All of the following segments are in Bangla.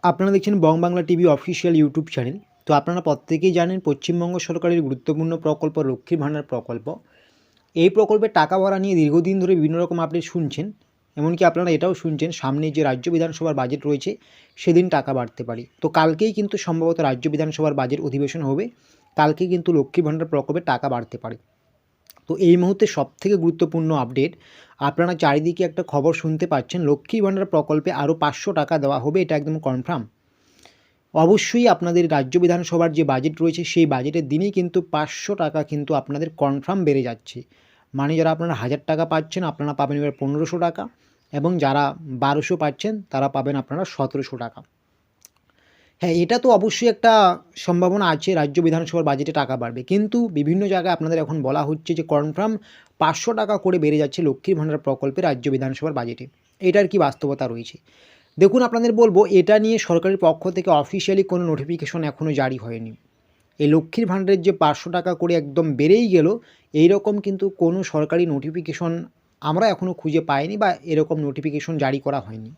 আপনারা দেখছেন Bong Bangla TV official YouTube channel. তো আপনারা প্রত্যেকেই জানেন পশ্চিমবঙ্গ সরকারের গুরুত্বপূর্ণ প্রকল্প লক্ষ্মীর ভাণ্ডার প্রকল্প। এই প্রকল্পের টাকা ভরা নিয়ে দীর্ঘদিন ধরে বিভিন্ন রকম আপডেট শুনছেন। এমনকি আপনারা এটাও শুনছেন সামনে যে রাজ্য বিধানসভার বাজেট রয়েছে সেদিন টাকা বাড়তে পারে। তো কালকেই কিন্তু সম্ভবত রাজ্য বিধানসভার বাজেট অধিবেশন হবে। কালকে কিন্তু লক্ষ্মীর ভাণ্ডার প্রকল্পের টাকা বাড়তে পারে। তো এই মুহূর্তে সবথেকে গুরুত্বপূর্ণ আপডেট, আপনারা চারিদিকে একটা খবর শুনতে পাচ্ছেন লক্ষ্মীর ভাণ্ডার প্রকল্পে আরও 500 টাকা দেওয়া হবে, এটা একদম কনফার্ম। অবশ্যই আপনাদের রাজ্য বিধানসভার যে বাজেট রয়েছে সেই বাজেটের দিনেই কিন্তু 500 টাকা কিন্তু আপনাদের কনফার্ম বেড়ে যাচ্ছে। মানে যারা আপনারা 1000 টাকা পাচ্ছেন আপনারা পাবেন এবার 1500 টাকা, এবং যারা 1200 পাচ্ছেন তারা পাবেন আপনারা 1700 টাকা। হ্যাঁ, এটা তো অবশ্যই একটা সম্ভাবনা আছে রাজ্য বিধানসভার বাজেটে টাকা বাড়বে, কিন্তু বিভিন্ন জায়গায় আপনাদের এখন বলা হচ্ছে যে কনফার্ম 500 টাকা করে বেড়ে যাচ্ছে লক্ষ্মীর ভাণ্ডার প্রকল্পে রাজ্য বিধানসভার বাজেটে। এটার কি বাস্তবতা রয়েছে? দেখুন, আপনাদের বলবো এটা নিয়ে সরকারের পক্ষ থেকে অফিসিয়ালি কোনো নোটিফিকেশন এখনও জারি হয়নি। এই লক্ষ্মীর ভাণ্ডারের যে 500 টাকা করে একদম বেড়েই গেল, এইরকম কিন্তু কোনো সরকারি নোটিফিকেশন আমরা এখনও খুঁজে পাইনি, বা এরকম নোটিফিকেশন জারি করা হয়নি।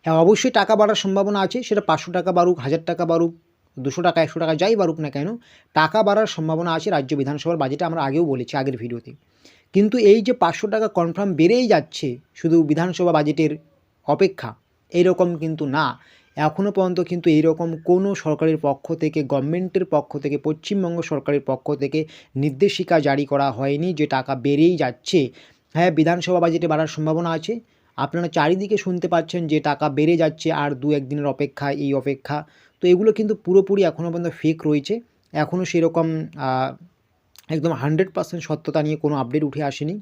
হ্যাঁ, অবশ্যই টাকা বাড়ার সম্ভাবনা আছে, সেটা 500 টাকা বাড়ুক, 1000 টাকা বাড়ুক, 200 টাকা, 100 টাকা যাই বাড়ুক না কেন, টাকা বাড়ার সম্ভাবনা আছে রাজ্য বিধানসভার বাজেটে, আমরা আগেও বলেছি আগের ভিডিওতে। কিন্তু এই যে 500 টাকা কনফার্ম বেড়েই যাচ্ছে শুধু বিধানসভা বাজেটের অপেক্ষা, এইরকম কিন্তু না। এখনও পর্যন্ত কিন্তু এইরকম কোনো সরকারের পক্ষ থেকে, গভর্নমেন্টের পক্ষ থেকে, পশ্চিমবঙ্গ সরকারের পক্ষ থেকে নির্দেশিকা জারি করা হয়নি যে টাকা বেড়েই যাচ্ছে। হ্যাঁ, বিধানসভা বাজেটে বাড়ার সম্ভাবনা আছে। আপনারা চারিদিকে শুনতে পাচ্ছেন যে টাকা বেড়ে যাচ্ছে, আর 2-1 দিনের অপেক্ষা, এই অপেক্ষা। তো এগুলো কিন্তু পুরোপুরি এখনও পর্যন্ত ফেক রয়েছে। এখনও সেরকম একদম 100% সত্যতা নিয়ে কোনো আপডেট উঠে আসেনি।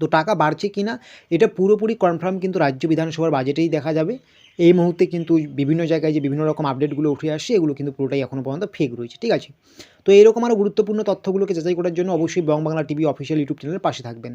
তো টাকা বাড়ছে কি না এটা পুরোপুরি কনফার্ম কিন্তু রাজ্য বিধানসভার বাজেটেই দেখা যাবে। এই মুহূর্তে কিন্তু বিভিন্ন জায়গায় যে বিভিন্ন রকম আপডেটগুলো উঠে আসছে এগুলো কিন্তু পুরোটাই এখনও পর্যন্ত ফেক রয়েছে, ঠিক আছে? তো এইরকম আরও গুরুত্বপূর্ণ তথ্যগুলোকে যাচাই করার জন্য অবশ্যই বং বাংলা টিভি অফিসিয়াল ইউটিউব চ্যানেলের পাশে থাকবেন।